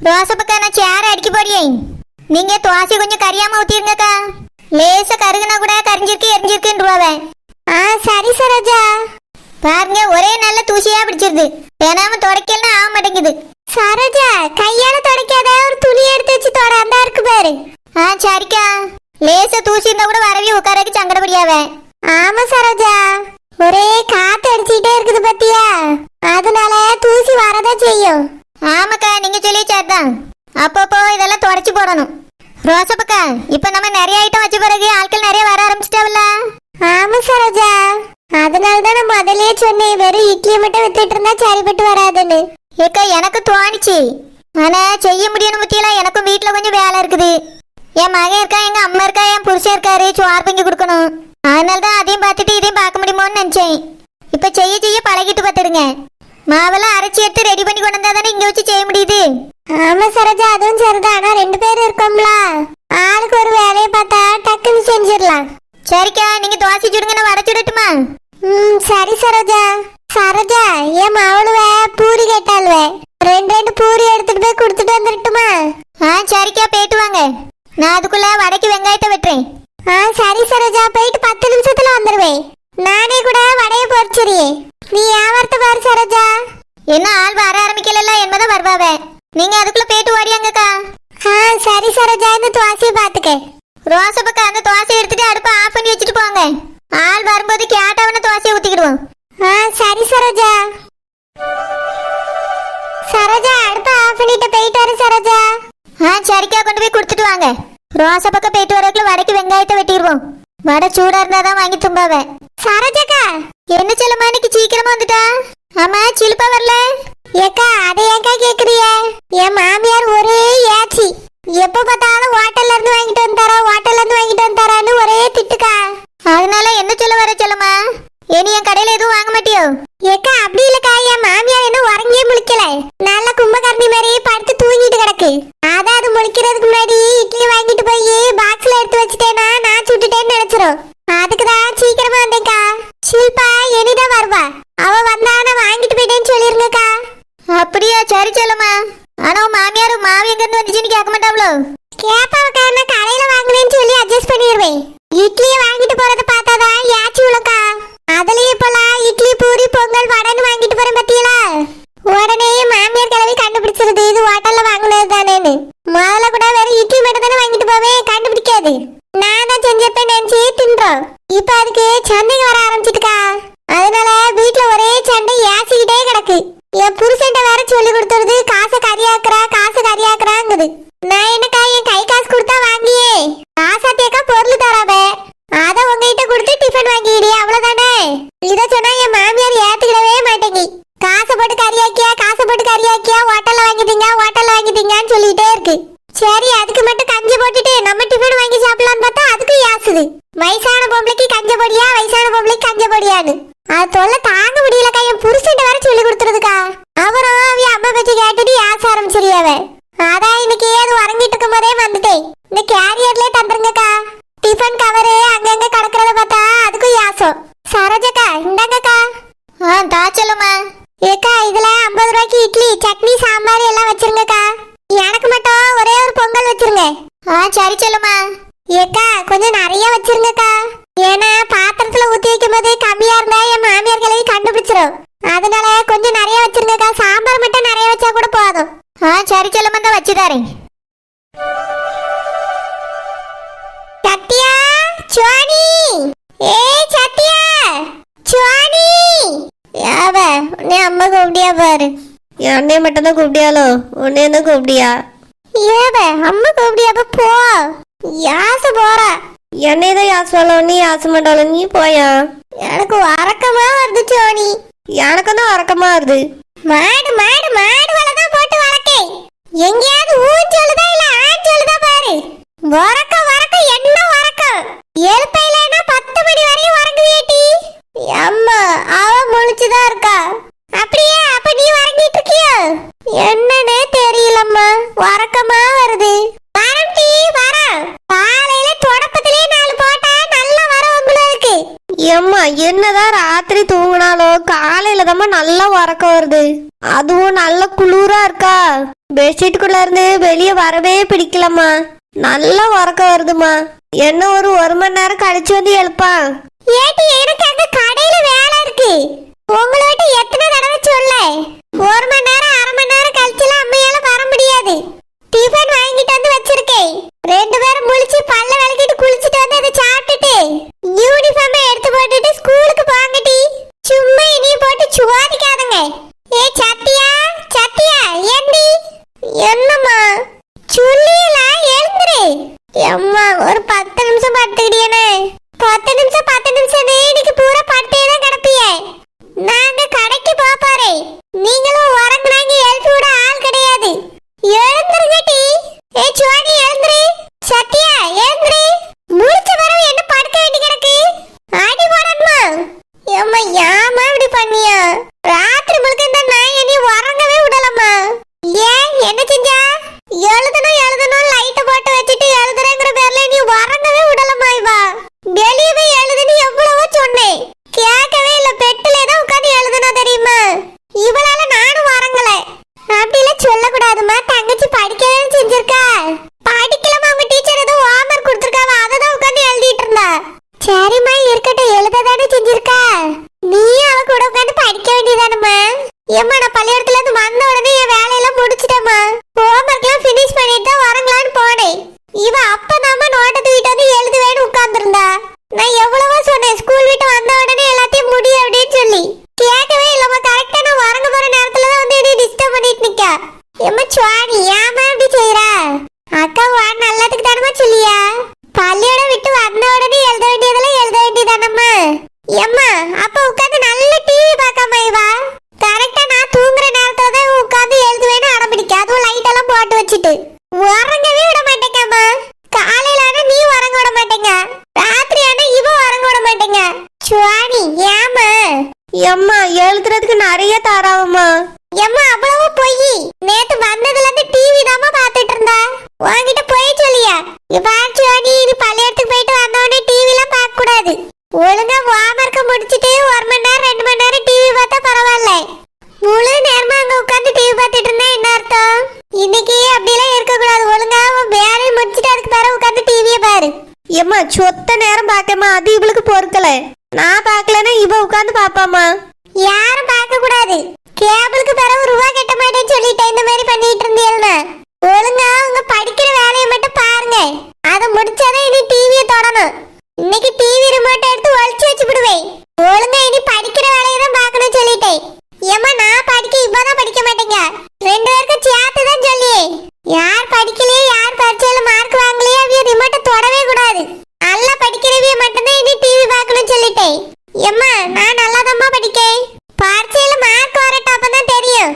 ரோசப்பக்கா நான் சேர அடிக்க போறியே, நீங்க துவாசி கொஞ்சம் கரியாம ஊத்திருங்கக்கா. லேசா கருகுனா கூட கரிஞ்சிருக்கு எரிஞ்சிருக்குன்றுவாவே. சரி சரோஜா. பாருங்க ஒரே நல்ல தூசியா பிடிச்சிருது, தினாம தொடக்கலன்னா ஆக மாட்டேங்குது. சரோஜா கையால தொடக்காத, ஒரு துணி எடுத்து வச்சு தொட, அந்த இருக்கு பாரு. சரிக்கா. லேசா தூசி இருந்தா கூட வரவே உட்காரக்கு சங்கடப்படியாவே. ஆமா சரோஜா, ஒரே காத்து அடிச்சுட்டே இருக்குது பத்தியா, அதனால தூசி வரதான் செய்யும். ஆமாக்கா, நீங்க சொல்லி சேர்தான். அப்பப்போ இதெல்லாம் தொடச்சு போடணும். ரோசப்பக்கா, இப்ப நம்ம நிறைய ஐட்டம் வச்ச பிறகு ஆட்கள் நிறைய வர ஆரம்பிச்சிட்டாவல்ல. ஆமா சரோஜா, அதனாலதான் நான் முதலே சொன்னேன், வெறும் இட்லியை மட்டும் வித்துட்டு இருந்தா சரிப்பட்டு வராதுன்னு. ஏக்கா எனக்கு தோணுச்சு, ஆனா செய்ய முடியணும் பத்தியெல்லாம். எனக்கும் வீட்டுல கொஞ்சம் வேலை இருக்குது. என் மகன் இருக்கா, எங்க அம்மா இருக்கா, என் புருஷன் இருக்காரு, சோறு பொங்கி கொடுக்கணும். அதனாலதான் அதையும் பார்த்துட்டு இதையும் பார்க்க முடியுமோன்னு நினைச்சேன். இப்ப செய்ய செய்ய பழகிட்டு பார்த்துடுங்க. மாவெல்லாம் அரைச்சி எடுத்து ரெடி பண்ணி கொண்டு வந்தா தானே இங்க வச்சு செய்ய முடியுது. ஆமா சரோஜா, அதுவும் சரிதான். ஆனா 2 பேரும் இருக்கோம்ல, ஆளுக்கு ஒரு வேலையை பார்த்தா டக்குன்னு செஞ்சிடலாம். சரிக்கா, நீங்க தோசை சுடுங்க, நான் வடை சுடட்டுமா? சரி சரோஜா. சரோஜா, என் மாவளுவ பூரி கேட்டாளுவே, 2 பூரி எடுத்துட்டு போய் கொடுத்துட்டு வந்துடட்டுமா? சரிக்கா, போயிட்டு வாங்க. நான் அதுக்குள்ள வடைக்கு வெங்காயத்தை வெட்டுறேன். சரி சரோஜா, போயிட்டு 10 நிமிஷத்துல வந்துருவேன். நானே கூட வடைய பொறிச்சிரியே, நீ வியாபாரத்தை பாரு சரோஜா. என்ன ஆள் வர ஆரம்பிக்கல, என்னதான் வருவாவே. நீங்க அதுக்குள்ள போயிட்டு ஓடியாங்கக்கா. சரி சரோஜா, இந்த துவாசியை பாத்துக்க. ரோசப்பக்கா, அந்த துவாசியை எடுத்துட்டு அடுப்பை ஆஃப் பண்ணி வச்சுட்டு போங்க. ஆள் வரும்போது கேட்டவன துவாசியை ஊத்திக்கிடுவோம். சரி சரோஜா. சரோஜா, அடுப்பை ஆஃப் பண்ணிட்டு போயிட்டு வர சரோஜா. சரிக்கா, கொண்டு போய் கொடுத்துட்டு வாங்க. ரோசப்பக்கா போயிட்டு வரக்குள்ள வடைக்கு வெங்காயத்தை வெட்டிடுவோம். வடை சூடா இருந்தாதான் வாங்கி தும்பாவே. சரோஜாக்கா, என்ன செல்லமா இன்னைக்கு சீக்கிரமா வந்துட்டா? ஆமா, சிலுப்பா வரல. ஏக்கா, அதை ஏக்கா கேக்குறிய? என் மாமியார் ஒரே ஏச்சி, எப்ப பார்த்தாலும் ஹோட்டல்ல இருந்து வாங்கிட்டு வந்தாரா, ஹோட்டல்ல இருந்து வாங்கிட்டு வந்தாரான்னு ஒரே திட்டுக்கா. அதனால என்ன சொல்ல வர செல்லமா, இனி என் கடையில எதுவும் வாங்க மாட்டியோ? ஏக்கா, அப்படி இல்லக்கா, என் மாமியார் என்ன உறங்கியே முழிக்கல, நல்ல கும்பகர்ணி மாதிரி படுத்து தூங்கிட்டு கிடக்கு. அதான் அது முழிக்கிறதுக்கு முன்னாடி இட்லி வாங்கிட்டு போய் பாக்ஸ்ல எடுத்து வச்சுட்டேனா நான் சுட்டுட்டேன்னு நினைச்சிரும். அதுக்குதான் சீக்கிரமா வந்தேக்கா. ஷில்பா இனிதான் வருவா, அவ வந்தா நான் வாங்கிட்டு போயிட்டேன்னு சொல்லிருங்கக்கா. அப்படியா? சரி செல்லம்மா. ஆனா உன் மாமியார் மாவு எங்க இருந்து வந்துச்சுன்னு கேட்க மாட்டாங்களோ? கேப்பாவக்கா, நான் கடையில வாங்கினேன்னு சொல்லி அட்ஜஸ்ட் பண்ணிடுவேன். இட்லியை வாங்கிட்டு போறத பார்த்தாதான் யாச்சி உலக்கா. அதுலயே இப்பெல்லாம் இட்லி பூரி பொங்கல் வடைன்னு வாங்கிட்டு போறேன் பத்தியலா. உடனே மாமியார் கிளவி கண்டுபிடிச்சிருது இது ஹோட்டல்ல வாங்கினது தானேன்னு. முதல்ல கூட வேற இட்லி மட்டும் தானே வாங்கிட்டு போவேன், கண்டுபிடிக்காது. நான் தான் செஞ்சிருப்பேன் நினைச்சு தின்றோம். இப்ப அதுக்கு சண்டைக்கு வர ஆரம்பிச்சிட்டுக்கா. அதனால வீட்டுல ஒரே சண்டை ஏசிக்கிட்டே கிடக்கு. என் புருஷன்ட்ட வேற சொல்லி கொடுத்துருது, காசை கரியாக்குறாங்குது. நான் என்னக்கா, என் கை காசு கொடுத்தா வாங்கியே காசாத்தியக்கா பொருள் தராவ, அத உங்ககிட்ட கொடுத்து டிஃபன் வாங்கிடு, அவ்வளவுதானே. இத சொன்னா என் மாமியார் ஏத்துக்கிடவே மாட்டேங்கி. காசை போட்டு கரியாக்கியா ஹோட்டல்ல வாங்கிட்டீங்கன்னு சொல்லிட்டே இருக்கு. சரி, அதுக்கு மட்டும் கஞ்சி போட்டுட்டு நம்ம டிஃபன் வாங்கி சாப்பிடலான்னு பார்த்தா அதுக்கு யாசுது. வயசான பொம்பளைக்கு கஞ்ச பொடியா, வயசான பொம்பளைக்கு கஞ்ச பொடியான்னு. அது தொல்லை தாங்க முடியலக்கா. என் புருஷன் வேற சொல்லி கொடுத்துருதுக்கா. அவரும் அவைய அம்மா பத்தி கேட்டுட்டு யாச ஆரம்பிச்சிருயாவ. அதான் இன்னைக்கு ஏது உறங்கிட்டு இருக்கும் போதே வந்துட்டேன். இந்த கேரியர்லயே தந்துருங்கக்கா. டிஃபன் கவரு அங்கங்க கிடக்குறத பார்த்தா அதுக்கும் யாசம். சரோஜக்கா, இந்தாங்கக்கா. தாச்சலுமா. ஏக்கா, இதுல 50 ரூபாய்க்கு இட்லி சட்னி சாம்பார் எல்லாம் வச்சிருங்கக்கா. எனக்கு மட்டும் ஒரே ஒரு பொங்கல் வச்சிருங்க. சரி சொல்லுமா. ஏக்கா, கொஞ்சம் நிறைய வச்சிருங்கக்கா. ஏன்னா பாத்திரத்துல ஊத்தி வைக்கும் போது கம்மியா இருந்தா என் மாமியார் கிளவி கண்டுபிடிச்சிரும். அதனால கொஞ்சம் நிறைய வச்சிருங்கக்கா. சாம்பார் மட்டும் நிறைய வச்சா கூட போதும். சரி சொல்லுமா, தான் வச்சுதாரேன். சத்யா, சுவானி, சத்யா, சுவானி. யாவ நீ அம்மா கூப்பிடியா பாரு. என்னைய மட்டும் தான் கூப்பிடியாலோ, உன்னைய தான் கூப்பிடியா? ஏவ அம்மா கூப்பிடியா, போ. யாச போறா. என்னைய தான் யாசுவாளோ, நீ யாச மாட்டாளோ, நீ போயா. எனக்கு வரக்கமா வருது சோனி. எனக்கும் தான் வரக்கமா வருது. மாடு வளதான் போட்டு வளர்க்கே. எங்கேயாவது ஊன் சொல்லுதா இல்ல ஆண் சொல்லுதா பாரு. வரக்க என்ன வரக்கம். எழுப்பையிலனா 10 மணி வரையும் வரங்குவியேட்டி. அம்மா அவ முழிச்சுதான் இருக்கா. அப்படியே, அப்ப நீ வரங்கிட்டு இருக்கியோ? என்னன்னே தெரியலம்மா, வரக்கமா வருது. வரட்டி வரம். காலையில தொடப்பத்திலே 4 போட்டா நல்லா வர உங்களுக்கு. ஏம்மா, என்னதான் ராத்திரி தூங்கினாலோ காலையில தான் நல்லா உறக்கம் வருது. அதுவும் நல்ல குளிரா இருக்கா. பெட்ஷீட்டுக்குள்ள இருந்து வெளியே வரவே பிடிக்கலம்மா. நல்லா உறக்கம் வருதுமா. என்ன ஒரு மணி நேரம் கழிச்சு வந்து எழுப்பான். ஏட்டி எனக்கு அங்க கடையில வேலை இருக்கு. உங்களோட எத்தனை தடவை சொல்ல, 1 மணி நேரம் 1/2 மணி நேரம் கழிச்சுலாம் அம்மையால வர முடியாது. டிஃபன் வாங்கிட்டு வந்து வச்சிருக்கேன். 2 பேரும் முழிச்சு பல்ல விளக்கிட்டு குளிச்சுட்டு வந்து அதை சாப்பிட்டுட்டு யூனிஃபார்மை எடுத்து போட்டுட்டு ஸ்கூலுக்கு போங்கடி. சும்மா இனிய போட்டு சுவாதிக்காதுங்க. ஏ சத்தியா சத்தியா ஏண்டி? என்னம்மா சொல்லியல எழுந்துரு. அம்மா ஒரு 10 நிமிஷம் படுத்துக்கிட்டியனே. 10 நிமிஷம் இன்னைக்கு பூரா பட்டே தான் கிடப்பியே. நாங்க கடைக்கு போப்பாரே, நீங்களும் உறங்குனாங்க எழுப்பி விட ஆள் கிடையாது. எழுந்துருங்கடி. ஏ சுவாணி எழுந்துரு. சத்தியா எழுந்துரு. முழிச்ச பிறகு என்ன படுக்க வேண்டி கிடக்கு? ஆடி போடணுமா? அம்மா ஏமா இப்படி பண்ணியா? ராத்திரி முழுக்க இந்த நாய் என்னை உறங்கவே விடலம்மா. ஏன் என்ன செஞ்சா? எழுதணும் லைட்ட போட்டு வச்சுட்டு எழுதுறேங்கிற பேர்ல நீ உறங்கவே விடலம்மா. இவா வெளியவே எழுதுன்னு எவ்வளவோ சொன்னேன், கேட்கவே இல்ல. பெட்டிலே தான் உட்காந்து எழுதணும் தெரியுமா? இவளால நானும் உறங்கல. அப்படிலாம் சொல்லக்கூடாதுமா. தங்கச்சி படிக்கவே செஞ்சிருக்கா. படிக்கலாமா? அவங்க டீச்சர் ஏதோ ஹோம்வொர்க் கொடுத்துருக்காவ, அதை தான் உட்காந்து எழுதிட்டு இருந்தா. சரிம்மா இருக்கட்டும், எழுததானே செஞ்சிருக்கா. நீ அவ கூட உட்காந்து படிக்க வேண்டியதானம்மா. ஏம்மா நான் பள்ளிக்கூடத்துல இருந்து வந்த உடனே என் வேலையெல்லாம் முடிச்சிட்டேம்மா. ஹோம்வொர்க்லாம் ஃபினிஷ் பண்ணிட்டு தான் வரங்களான்னு போனேன். இவ அப்பதாம்மா நோட்டை தூக்கிட்டு வந்து எழுதுவேன்னு உட்கார்ந்துருந்தா. நான் எவ்வளவோ சொன்னேன் ஸ்கூல் விட்டு வந்த உடனே எல்லாத்தையும் முடியும் அப்படின்னு சொல்லி. கேட்கவே இல்லம்மா. கரெக்டா நான் உறங்க போற நேரத்துல தான் வந்து என்னை டிஸ்டர்ப் பண்ணிட்டு நிக்கா. எம்மா சுவாணி ஏமா இப்படி செய்யறா? அக்கா வான் நல்லதுக்கு தானம்மா சொல்லியா? பள்ளியோட விட்டு வந்த உடனே எழுத வேண்டியதெல்லாம் எழுத வேண்டியதானம்மா. எம்மா அப்ப உட்காந்து நல்ல டிவி பார்க்காம இவா கரெக்டா நான் தூங்குற நேரத்துல தான் உட்காந்து எழுதுவேன்னு அடம்பிடிக்க. அதுவும் லைட் எல்லாம் போட்டு வச்சுட்டு உறங்கவே விட மாட்டேங்கம்மா. காலையில ஆனா நீ உறங்க விட மாட்டேங்க, ராத்திரி ஆனா இவ உறங்க விட மாட்டேங்க. சுவாணி ஏமா? எம்மா எழுதுறதுக்கு நிறைய தாராவம்மா. எம்மா அவ்வளவு பொய். நேத்து வந்ததுல இருந்து டிவி தாமா பாத்துட்டு இருந்தா. உன்கிட்ட போய் சொல்லியா? இப்ப சுவாணி நீ பள்ளியிடத்துக்கு போயிட்டு வந்தோடனே டிவி எல்லாம் பார்க்க கூடாது. ஒழுங்கா ஹோம்வொர்க்க முடிச்சிட்டு 1 மணி நேரம் 2 மணி நேரம் டிவி பார்த்தா பரவாயில்ல. முழு நேரமா அங்க உட்காந்து டிவி பார்த்துட்டு இருந்தா என்ன அர்த்தம்? இன்னைக்கு அப்படிலாம் இருக்க கூடாது. ஒழுங்கா வேலையை முடிச்சிட்டு அதுக்கு பிறகு உட்காந்து டிவியை பாரு. எம்மா சொத்த நேரம் பார்க்கமா, அது இவளுக்கு பொறுக்கல. நான் பார்க்கலன்னா இவ உட்காந்து பாப்பாமா. யாரும் பார்க்க கூடாது. கேபிளுக்கு பிறகு ரூபா கட்ட மாட்டேன்னு சொல்லிட்டேன். இந்த மாதிரி பண்ணிட்டு இருந்தீங்கன்னா ஒழுங்கா உங்க படிக்கிற வேலையை மட்டும் பாருங்க. அதை முடிச்சாதான் இனி டிவியை தொடணும். இன்னைக்கு டிவி ரிமோட் எடுத்து ஒளிச்சு வச்சு விடுவேன். ஒழுங்கா இனி படிக்கிற வேலையை தான் பார்க்கணும் சொல்லிட்டேன். ஏமா நான் படிக்க இப்பதான் படிக்க மாட்டேங்க. 2 பேருக்கும் சேர்த்து தான் சொல்லியே. யார் படிக்கலையே யார் பரீட்சையில மார்க் வாங்கலையே அவிய ரிமோட்டை தொடவே கூடாது. நல்லா படிக்கிறவிய மட்டும்தான் இனி டிவி பார்க்கணும் சொல்லிட்டேன். எம்மா நான் நல்லாதாம்மா படிக்கேன். பரீட்சையில மார்க் வரட்டும் அப்பதான் தெரியும்.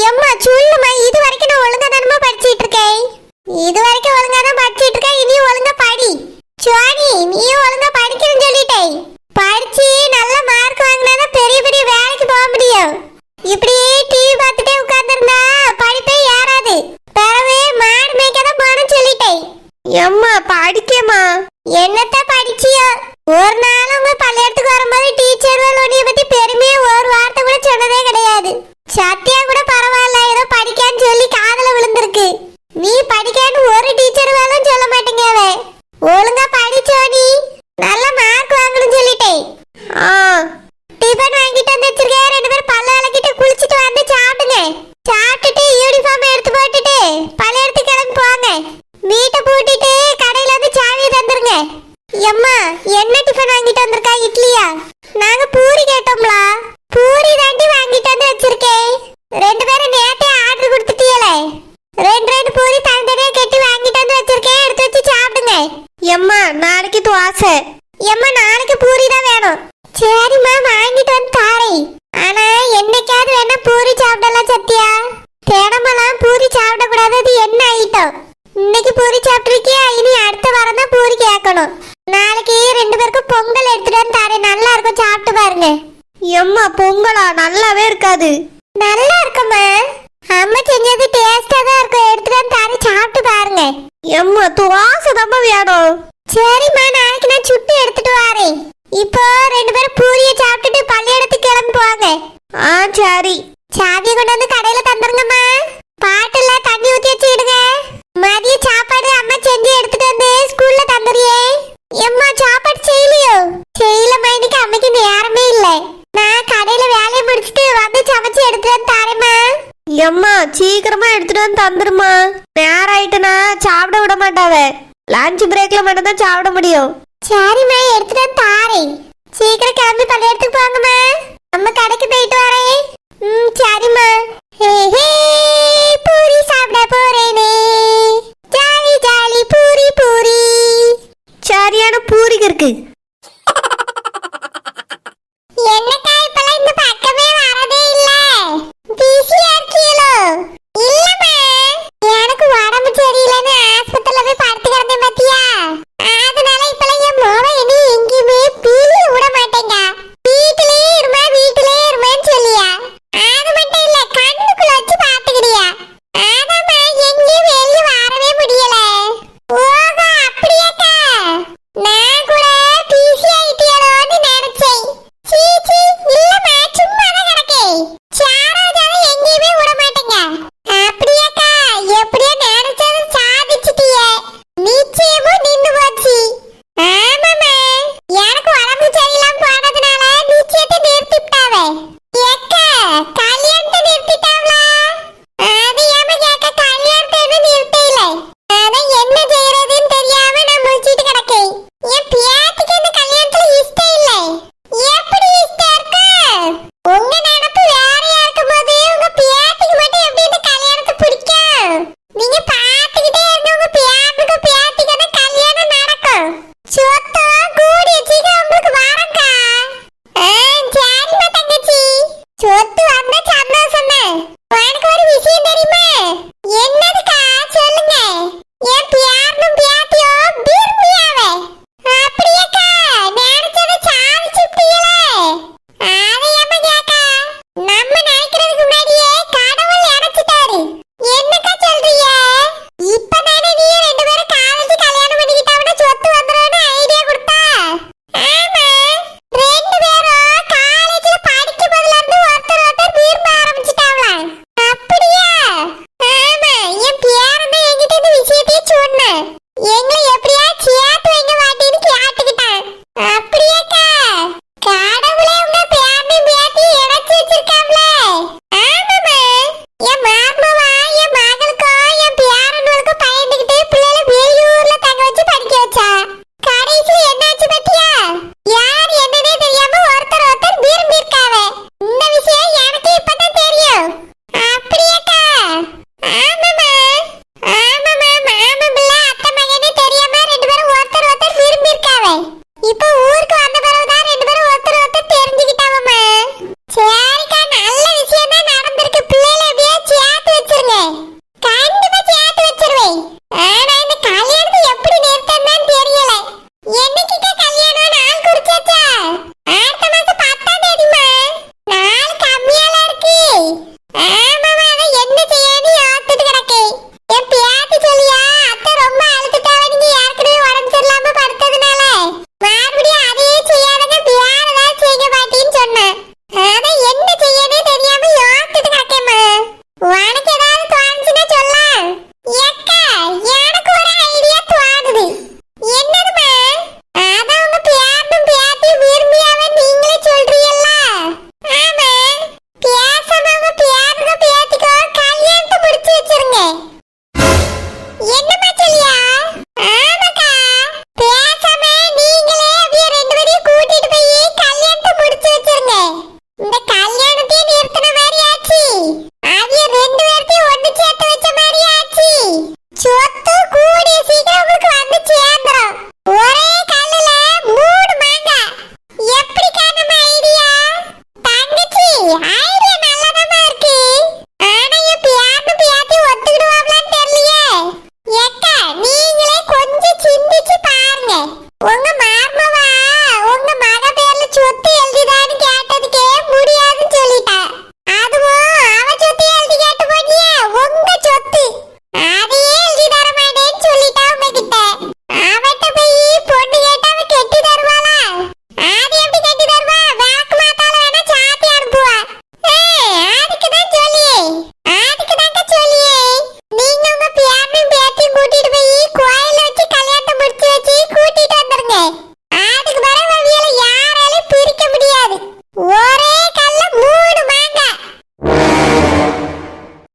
எம்மா சொல்லுமா, இது வரைக்கும் நான் ஒழுங்கா தானமா படிச்சிட்டு இருக்கேன். இது வரைக்கும் ஒழுங்கா தான் படிச்சிட்டு இருக்கேன். இனி ஒழுங்கா படி. சுவாணி நீயும் ஒழுங்கா படிக்கணும்னு சொல்லிட்டேன். படிச்சு நல்ல மார்க் வாங்கினாதான் பெரிய பெரிய வேலைக்கு போக முடியும். இப்படியே டிவி பார்த்துட்டே உட்கார்ந்துருந்தா படிப்பே ஏறாது. பிறவே மாடு மேய்க்கதான் போகணும்னு சொல்லிட்டேன். எம்மா படிக்கேம்மா. என்னத்த படிச்சியோ? ஒரு நாள் உங்க பள்ளியிடத்துக்கு வரும்போது டீச்சர் உன்னைய பத்தி பெருமையா ஒரு வார்த்தை கூட சொன்னதே கிடையாது. சத்தியா கூட பரவாயில்ல, ஏதோ படிக்கான்னு சொல்லி காதல விழுந்திருக்கு. நீ படிக்கான்னு ஒரு டீச்சர் வேலும் சொல்ல மாட்டேங்க. ஒழுங்கா படிச்சோ நீ நல்ல மார்க் வாங்கணும்னு சொல்லிட்டேன். டிஃபன் வாங்கிட்டு வந்து வச்சிருக்கேன். 2 பேரும் பல்ல விளக்கிட்டு குளிச்சுட்டு வந்து சாப்பிடுங்க. சாப்பிட்டுட்டு யூனிஃபார்ம் எடுத்து போட்டுட்டு பள்ளியிடத்துக்கு கிளம்பி போங்க. வீட்டை பூட்டிட்டு கடையில வந்து சாவியை தந்துருங்க. எம்மா என்ன டிஃபன் வாங்கிட்டு வந்திருக்கா? இட்லியா? நாங்க பூரி கேட்டோம்ல. பூரி தாண்டி வாங்கிட்டு வந்து வச்சிருக்கேன். 2 பேரும் நேத்தே ஆர்டர் கொடுத்துட்டீங்களே. 2 பூரி தனித்தனியா கட்டி வாங்கிட்டு வந்து வச்சிருக்கேன். எடுத்து வச்சு சாப்பிடுங்க. எம்மா நாளைக்கு தோசை. எம்மா நாளைக்கு பூரி தான் வேணும். சரிம்மா வாங்கிட்டு வந்து தாரேன். ஆனா என்னைக்காவது வேணா பூரி சாப்பிடலாம் சத்தியா. தினமெல்லாம் பூரி சாப்பிடக்கூடாது. அது என்ன ஐட்டம்? இன்னைக்கு பூரி சாப்பிட்டுருக்கியா? இனி அடுத்த வாரம் தான் பூரி கேட்கணும். நாளைக்கு 2 பேருக்கும் பொங்கல் எடுத்துட்டு வந்து தாரேன். நல்லா இருக்கும், சாப்பிட்டு பாருங்க. எம்மா பொங்கலா? நல்லாவே இருக்காது. நல்லா இருக்குமா? அம்மா செஞ்சது டேஸ்டா தான் இருக்கும். எடுத்துட்டு வந்து தாரேன், சாப்பிட்டு பாருங்க. எம்மா தோசை தான் வேணும். சரிம்மா நாளைக்கு நான் சுட்டு எடுத்துட்டு வரேன். இப்போ 2 பேரும் பூரியை சாப்பிட்டுட்டு பள்ளியிடத்துக்கு கிளம்பி போவாங்க. சரி. சாவியை கொண்டு வந்து கடையில தந்துருங்கம்மா. பாட்டுல தண்ணி எம்மா சீக்கிரமா எடுத்துட்டு வந்து தந்துருமா. நேரம் ஆயிட்டுனா சாப்பிட விட மாட்டாவ. லஞ்ச் பிரேக்ல மட்டும் தான் சாப்பிட முடியும். சரிம்மா எடுத்துட்டு வந்து தாரேன். சீக்கிரம் கிளம்பி பள்ளியிடத்துக்கு போங்கம்மா. நம்ம கடைக்கு போயிட்டு வரேன். சரிம்மா. ஹே ஹே